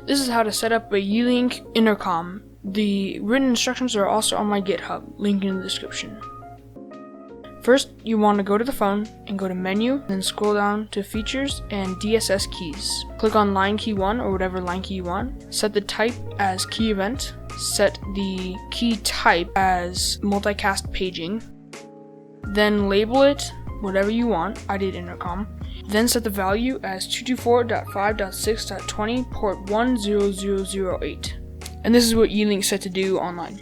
This is how to set up a Yealink intercom. The written instructions are also on my GitHub, link in the description. First, you want to go to the phone and go to Menu, then scroll down to Features and DSSKeys. Click on line key 1 or whatever line key you want. Set the type as key event. Set the key type as multicast paging. Then label it whatever you want. I did intercom. Then set the value as 224.5.6.20 port 10008. And this is what Yealink set to do online.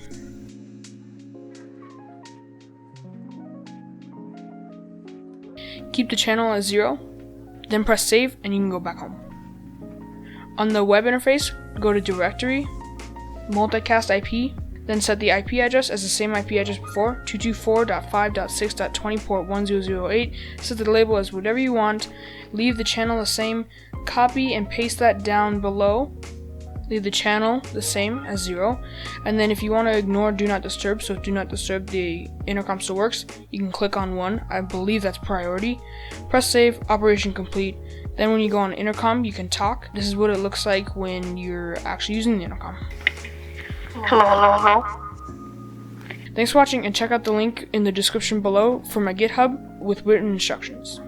Keep the channel as 0, then press save and you can go back home. On the web interface, go to Directory, Multicast IP, then set the IP address as the same IP address before, 224.5.6.20 port 1008. Set the label as whatever you want. Leave the channel the same. Copy and paste that down below. Leave the channel the same as 0. And then if you want to ignore Do Not Disturb, so if Do Not Disturb the intercom still works, you can click on 1. I believe that's priority. Press save, operation complete. Then when you go on intercom, you can talk. This is what it looks like when you're actually using the intercom. Hello. Thanks for watching, and check out the link in the description below for my GitHub with written instructions.